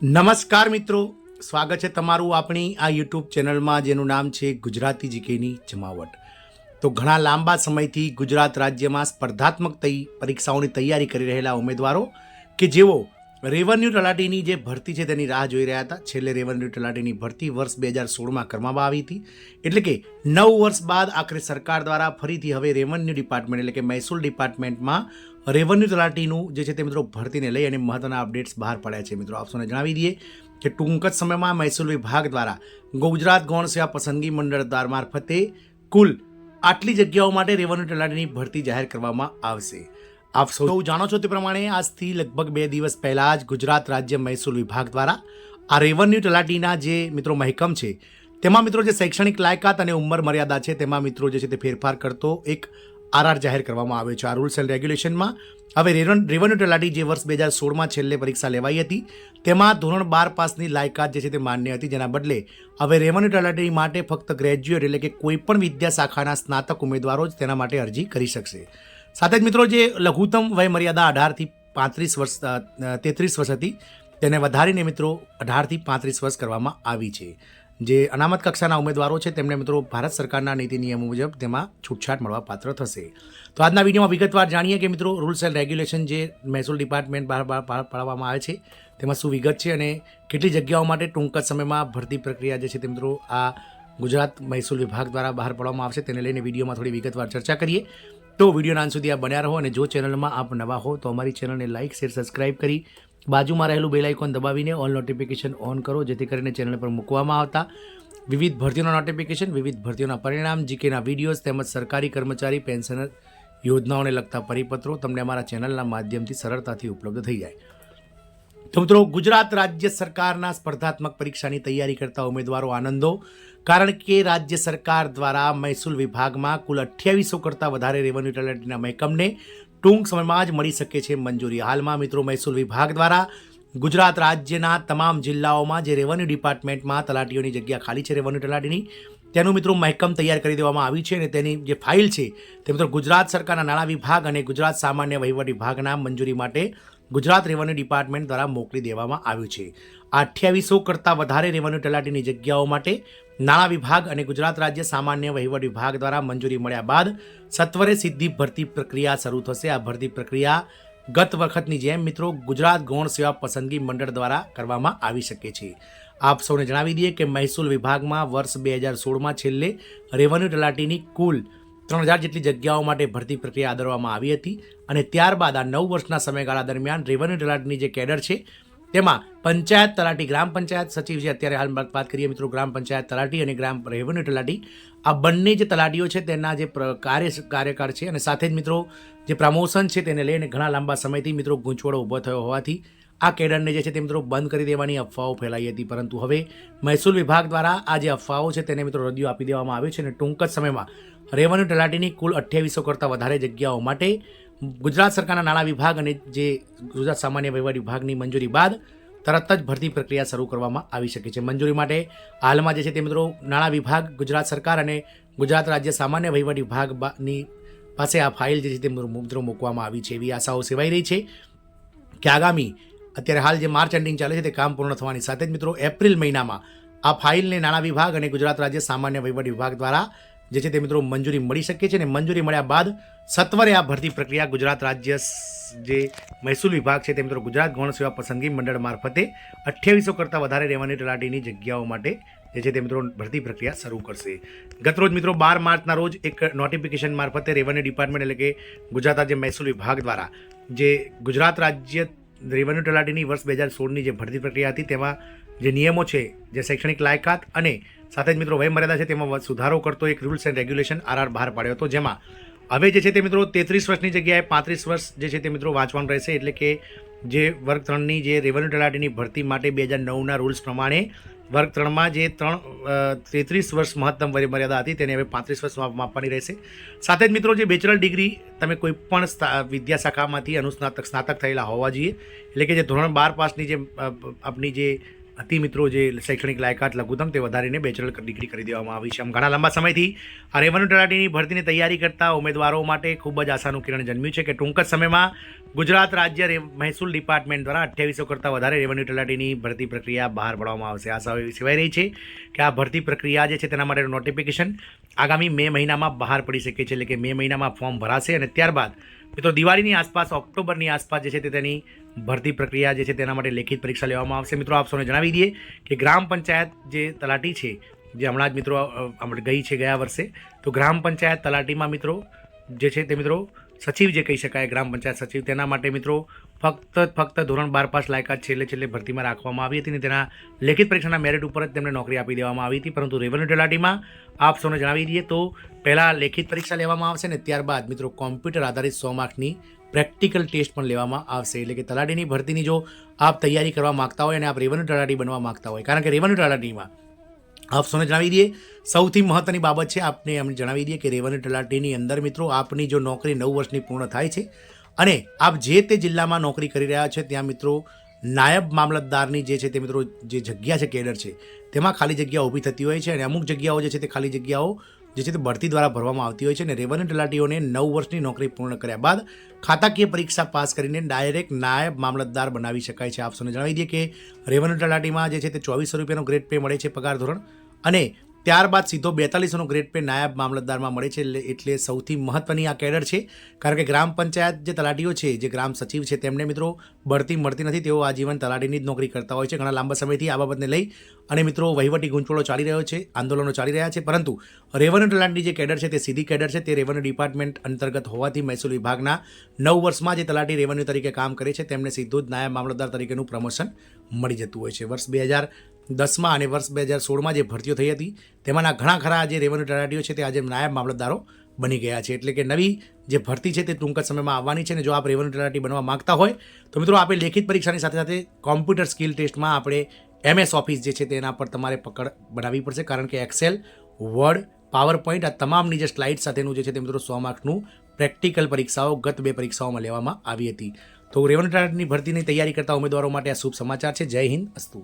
નમસ્કાર મિત્રો, સ્વાગત છે તમારું આપણી આ યુટ્યુબ ચેનલમાં જેનું નામ છે ગુજરાતી જીકેની જમાવટ. તો ઘણા લાંબા સમયથી ગુજરાત રાજ્યમાં સ્પર્ધાત્મક પરીક્ષાઓની તૈયારી કરી રહેલા ઉમેદવારો કે જેઓ રેવન્યુ તલાટીની જે ભરતી છે તેની રાહ જોઈ રહ્યા હતા. છેલ્લે રેવન્યુ તલાટીની ભરતી વર્ષ 2016માં કરવામાં આવી હતી. એટલે કે 9 વર્ષ બાદ આખરે સરકાર દ્વારા ફરીથી હવે રેવન્યુ ડિપાર્ટમેન્ટ એટલે કે મહેસૂલ ડિપાર્ટમેન્ટમાં રેવન્યુ તલાટીનું જે છે તે મિત્રો ભરતીને લઈ અને મહત્વના અપડેટ્સ બહાર પડ્યા છે. મિત્રો આપ સૌને જણાવી દઈએ કે ટૂંક જ સમયમાં મહેસૂલ વિભાગ દ્વારા ગુજરાત ગૌણ સેવા પસંદગી મંડળ મારફતે કુલ આટલી જગ્યાઓ માટે રેવન્યુ તલાટીની ભરતી જાહેર કરવામાં આવશે. આપ સૌ જાણો છો તે પ્રમાણે આજથી લગભગ 2 દિવસ પહેલાં જ ગુજરાત રાજ્ય મહેસૂલ વિભાગ દ્વારા આ રેવન્યુ તલાટીના જે મિત્રો મહેકમ છે તેમાં મિત્રો જે શૈક્ષણિક લાયકાત અને ઉંમર મર્યાદા છે તેમાં મિત્રો જે છે તે ફેરફાર કરતો એક આરઆર જાહેર કરવામાં આવ્યો છે. આ રૂલ્સ એન્ડ રેગ્યુલેશનમાં હવે રેવન્યુ તલાટી જે વર્ષ 2016માં છેલ્લે પરીક્ષા લેવાઈ હતી તેમાં ધોરણ 12 પાસની લાયકાત જે છે તે માન્ય હતી, જેના બદલે હવે રેવન્યુ તલાટી માટે ફક્ત ગ્રેજ્યુએટ એટલે કે કોઈપણ વિદ્યા શાખાના સ્નાતક ઉમેદવારો જ તેના માટે અરજી કરી શકશે. સાથે જ મિત્રો જે લઘુત્તમ વય મર્યાદા 18થી 33 વર્ષ હતી તેને વધારીને મિત્રો 18થી 35 વર્ષ કરવામાં આવી છે. જે અનામત કક્ષાના ઉમેદવારો છે તેમને મિત્રો ભારત સરકારના નીતિ નિયમો મુજબ તેમાં છૂટછાટ મળવા પાત્ર થશે. તો આજના વિડીયોમાં વિગતવાર જાણીએ કે મિત્રો રૂલ્સ એન્ડ રેગ્યુલેશન જે મહેસૂલ ડિપાર્ટમેન્ટ બહાર પાડવામાં આવે છે તેમાં શું વિગત છે અને કેટલી જગ્યાઓ માટે ટૂંક જ સમયમાં ભરતી પ્રક્રિયા જે છે તે મિત્રો આ ગુજરાત મહેસૂલ વિભાગ દ્વારા બહાર પાડવામાં આવશે તેને લઈને વિડીયોમાં થોડી વિગતવાર ચર્ચા કરીએ. તો વિડીયોના અંત સુધી આપ બન્યા રહો અને જો ચેનલમાં આપ નવા હો તો અમારી ચેનલને લાઇક શેર સબસ્ક્રાઇબ કરી બાજુમાં રહેલું બેલ આઇકોન દબાવીને ઓલ નોટિફિકેશન ઓન કરો, જેથી કરીને ચેનલ પર મૂકવામાં આવતા વિવિધ ભરતીઓના નોટિફિકેશન, વિવિધ ભરતીઓના પરિણામ, જીકેના વિડીયોઝ તેમજ સરકારી કર્મચારી પેન્શનર યોજનાઓને લગતા પરિપત્રો તમને અમારા ચેનલના માધ્યમથી સરળતાથી ઉપલબ્ધ થઈ જાય. તો મિત્રો ગુજરાત રાજ્ય સરકારના સ્પર્ધાત્મક પરીક્ષાની તૈયારી કરતા ઉમેદવારો આનંદો, કારણ કે રાજ્ય સરકાર દ્વારા મહેસૂલ વિભાગમાં કુલ 2800 કરતાં વધારે રેવન્યુ તલાટીના મહેકમને ટૂંક સમયમાં જ મળી શકે છે મંજૂરી. હાલમાં મિત્રો મહેસૂલ વિભાગ દ્વારા ગુજરાત રાજ્યના તમામ જિલ્લાઓમાં જે રેવન્યુ ડિપાર્ટમેન્ટમાં તલાટીઓની જગ્યા ખાલી છે રેવન્યુ તલાટીની તેનું મિત્રો મહેકમ તૈયાર કરી દેવામાં આવી છે અને તેની જે ફાઇલ છે તે મિત્રો ગુજરાત સરકારના નાણાં વિભાગ અને ગુજરાત સામાન્ય વહીવટ વિભાગના મંજૂરી માટે ગુજરાત રેવન્યુ ડિપાર્ટમેન્ટ દ્વારા મોકલી દેવામાં આવ્યું છે. 2800 કરતાં વધારે રેવન્યુ તલાટીની જગ્યાઓ માટે નાણાં વિભાગ અને ગુજરાત રાજ્ય સામાન્ય વહીવટ વિભાગ દ્વારા મંજૂરી મળ્યા બાદ સત્વરે સીધી ભરતી પ્રક્રિયા શરૂ થશે. આ ભરતી પ્રક્રિયા ગત વખતની જેમ મિત્રો ગુજરાત ગૌણ સેવા પસંદગી મંડળ દ્વારા કરવામાં આવી શકે છે. આપ સૌને જણાવી દઈએ કે મહેસૂલ વિભાગમાં વર્ષ 2016માં છેલ્લે રેવન્યુ તલાટીની કુલ 3000 જેટલી જગ્યાઓ માટે ભરતી પ્રક્રિયા આદરવામાં આવી હતી અને ત્યારબાદ આ 9 વર્ષના સમયગાળા દરમિયાન રેવન્યુ તલાટીની જે કેડર છે તેમાં પંચાયત તલાટી, ગ્રામ પંચાયત સચિવ છે, અત્યારે હાલ વાત કરીએ મિત્રો ગ્રામ પંચાયત તલાટી અને ગ્રામ રેવન્યુ તલાટી, આ બંને જે તલાટીઓ છે તેના જે કાર્યકાળ છે અને સાથે જ મિત્રો જે પ્રમોશન છે તેને લઈને ઘણા લાંબા સમયથી મિત્રો ગૂંચવડો ઊભો થયો હોવાથી આ કેડરને જે છે તે મિત્રો બંધ કરી દેવાની અફવાઓ ફેલાઈ હતી, પરંતુ હવે મહેસૂલ વિભાગ દ્વારા આ જે અફવાઓ છે તેને મિત્રો રદિયો આપી દેવામાં આવ્યો છે અને ટૂંક જ સમયમાં રેવન્યુ તલાટીની કુલ 2800 કરતાં વધારે જગ્યાઓ માટે ગુજરાત સરકારના નાણાં વિભાગ અને જે ગુજરાત સામાન્ય વહીવટ વિભાગની મંજૂરી બાદ તરત જ ભરતી પ્રક્રિયા શરૂ કરવામાં આવી શકે છે. મંજૂરી માટે હાલમાં જે છે તે મિત્રો નાણાં વિભાગ, ગુજરાત સરકાર અને ગુજરાત રાજ્ય સામાન્ય વહીવટ વિભાગની પાસે આ ફાઇલ જે છે તે મિત્રો મૂકવામાં આવી છે. એવી આશાઓ સેવાઈ રહી છે કે આગામી અત્યારે હાલ જે માર્ચ એન્ડિંગ ચાલે છે તે કામ પૂર્ણ થવાની સાથે જ મિત્રો એપ્રિલ મહિનામાં આ ફાઇલને નાણાં વિભાગ અને ગુજરાત રાજ્ય સામાન્ય વહીવટ વિભાગ દ્વારા જે છે તે મિત્રો મંજૂરી મળી શકે છે અને મંજૂરી મળ્યા બાદ સત્વરે આ ભરતી પ્રક્રિયા ગુજરાત રાજ્ય જે મહેસૂલ વિભાગ છે તે મિત્રો ગુજરાત ગૌણ સેવા પસંદગી મંડળ મારફતે 2800 કરતાં વધારે રેવન્યુ તલાટીની જગ્યાઓ માટે જે છે તે મિત્રો ભરતી પ્રક્રિયા શરૂ કરશે. ગતરોજ મિત્રો 12 માર્ચના રોજ એક નોટિફિકેશન મારફતે રેવન્યુ ડિપાર્ટમેન્ટ એટલે કે ગુજરાત રાજ્ય મહેસૂલ વિભાગ દ્વારા જે ગુજરાત રાજ્ય રેવન્યુ તલાટીની વર્ષ 2016ની જે ભરતી પ્રક્રિયા હતી તેમાં જે નિયમો છે, જે શૈક્ષણિક લાયકાત અને સાથે જ મિત્રો વય મર્યાદા છે તેમાં સુધારો કરતો એક રૂલ્સ એન્ડ રેગ્યુલેશન આરઆર બહાર પાડ્યો હતો, જેમાં હવે જે છે તે મિત્રો 33 વર્ષની જગ્યાએ 35 વર્ષ જે છે તે મિત્રો વાંચવાનું રહેશે. એટલે કે જે વર્ગ 3ની જે રેવન્યુ તલાટીની ભરતી માટે 2009ના રૂલ્સ પ્રમાણે વર્ગ 3માં જે 33 વર્ષ મહત્તમ વય મર્યાદા હતી તેને હવે 35 વર્ષ માપવાની રહેશે. સાથે જ મિત્રો જે બેચલર ડિગ્રી તમે કોઈ પણ વિદ્યા શાખામાંથી સ્નાતક થયેલા હોવા જોઈએ, એટલે કે જે ધોરણ 12 પાસની જે આપણી જે હતી મિત્રો જે શૈક્ષણિક લાયકાત લઘુત્તમ તે વધારીને બેચલર ડિગ્રી કરી દેવામાં આવી છે. આમ ઘણા લાંબા સમયથી આ રેવન્યુ તલાટીની ભરતીની તૈયારી કરતા ઉમેદવારો માટે ખૂબ જ આશાનું કિરણ જન્મ્યું છે કે ટૂંક જ સમયમાં ગુજરાત રાજ્ય મહેસૂલ ડિપાર્ટમેન્ટ દ્વારા 2800 કરતાં વધારે રેવન્યુ તલાટીની ભરતી પ્રક્રિયા બહાર પાડવામાં આવશે. આશા એવી સેવાઈ રહી છે કે આ ભરતી પ્રક્રિયા જે છે તેના માટેનું નોટિફિકેશન આગામી મે મહિનામાં બહાર પડી શકે છે, એટલે કે મે મહિનામાં ફોર્મ ભરાશે અને ત્યારબાદ મિત્રો દિવાળીની આસપાસ, ઓક્ટોબરની આસપાસ જે છે તે તેની ભરતી પ્રક્રિયા જે છે તેના માટે લેખિત પરીક્ષા લેવામાં આવશે. મિત્રો આપ સૌને જણાવી દઈએ કે ગ્રામ પંચાયત જે તલાટી છે, જે હમણાં જ મિત્રો ગઈ છે ગયા વર્ષે, તો ગ્રામ પંચાયત તલાટીમાં મિત્રો જે છે તે મિત્રો સચિવ જે કહી શકાય, ગ્રામ પંચાયત સચિવ, તેના માટે મિત્રો ફક્ત ધોરણ 12 પાસ લાયકાત છેલ્લે ભરતીમાં રાખવામાં આવી હતી અને તેના લેખિત પરીક્ષાના મેરિટ ઉપર જ તેમને નોકરી આપી દેવામાં આવી હતી. પરંતુ રેવન્યુ તલાટીમાં આપ સૌને જણાવી દઈએ તો પહેલાં લેખિત પરીક્ષા લેવામાં આવશે અને ત્યારબાદ મિત્રો કોમ્પ્યુટર આધારિત 100 માર્કની પ્રેક્ટિકલ ટેસ્ટ પણ લેવામાં આવશે. એટલે કે તલાટીની ભરતીની જો આપ તૈયારી કરવા માગતા હોય અને આપ રેવન્યુ તલાટી બનવા માગતા હોય, કારણ કે રેવન્યુ તલાટીમાં આપ સૌને જણાવી દઈએ સૌથી મહત્ત્વની બાબત છે, આપને અમને જણાવી દઈએ કે રેવન્યુ તલાટીની અંદર મિત્રો આપની જો નોકરી 9 વર્ષની પૂર્ણ થાય છે અને આપ જે તે જિલ્લામાં નોકરી કરી રહ્યા છે ત્યાં મિત્રો નાયબ મામલતદારની જે છે તે મિત્રો જે જગ્યા છે, કેડર છે, તેમાં ખાલી જગ્યાઓ ઊભી થતી હોય છે અને અમુક જગ્યાઓ જે છે તે ખાલી જગ્યાઓ જે છે તે ભરતી દ્વારા ભરવામાં આવતી હોય છે અને રેવન્યુ તલાટીઓને 9 વર્ષની નોકરી પૂર્ણ કર્યા બાદ ખાતાકીય પરીક્ષા પાસ કરીને ડાયરેક્ટ નાયબ મામલતદાર બનાવી શકાય છે. આપ સૌને જણાવી દઈએ કે રેવન્યુ તલાટીમાં જે છે તે 2400 રૂપિયાનો ગ્રેડ પે મળે છે પગાર ધોરણ અને ત્યારબાદ સીધો 4200નો ગ્રેડ પે નાયબ મામલતદારમાં મળે છે. એટલે સૌથી મહત્ત્વની આ કેડર છે, કારણ કે ગ્રામ પંચાયત જે તલાટીઓ છે, જે ગ્રામ સચિવ છે, તેમને મિત્રો બઢતી મળતી નથી, તેઓ આજીવન તલાટીની જ નોકરી કરતા હોય છે. ઘણા લાંબા સમયથી આ બાબતને લઈ અને મિત્રો વહીવટી ગૂંચવણો ચાલી રહ્યો છે, આંદોલનો ચાલી રહ્યા છે, પરંતુ રેવન્યુ તલાટીની જે કેડર છે તે સીધી કેડર છે, તે રેવન્યુ ડિપાર્ટમેન્ટ અંતર્ગત હોવાથી મહેસૂલ વિભાગના 9 વર્ષમાં જે તલાટી રેવન્યુ તરીકે કામ કરે છે તેમને સીધું જ નાયબ મામલતદાર તરીકેનું પ્રમોશન મળી જતું હોય છે. વર્ષ 2010માં અને વર્ષ 2016માં જે ભરતીઓ થઈ હતી તેમાંના ઘણા ખરા જે રેવન્યુ તલાટીઓ છે તે આજે નાયબ મામલતદારો બની ગયા છે. એટલે કે નવી જે ભરતી છે તે ટૂંક જ સમયમાં આવવાની છે અને જો આપ રેવન્યુ તલાટી બનવા માગતા હોય તો મિત્રો આપણે લેખિત પરીક્ષાની સાથે સાથે કોમ્પ્યુટર સ્કિલ ટેસ્ટમાં આપણે MS ઓફિસ જે છે તેના પર તમારે પકડ બનાવવી પડશે, કારણ કે એક્સેલ, વર્ડ, પાવર પોઈન્ટ આ તમામની જે સ્લાઇડ સાથેનું જે છે તે મિત્રો 100 માર્કનું પ્રેક્ટિકલ પરીક્ષાઓ ગત 2 પરીક્ષાઓમાં લેવામાં આવી હતી. તો રેવન્યુ તલાટીની ભરતીની તૈયારી કરતા ઉમેદવારો માટે આ શુભ સમાચાર છે. જય હિન્દ, અસ્તુ.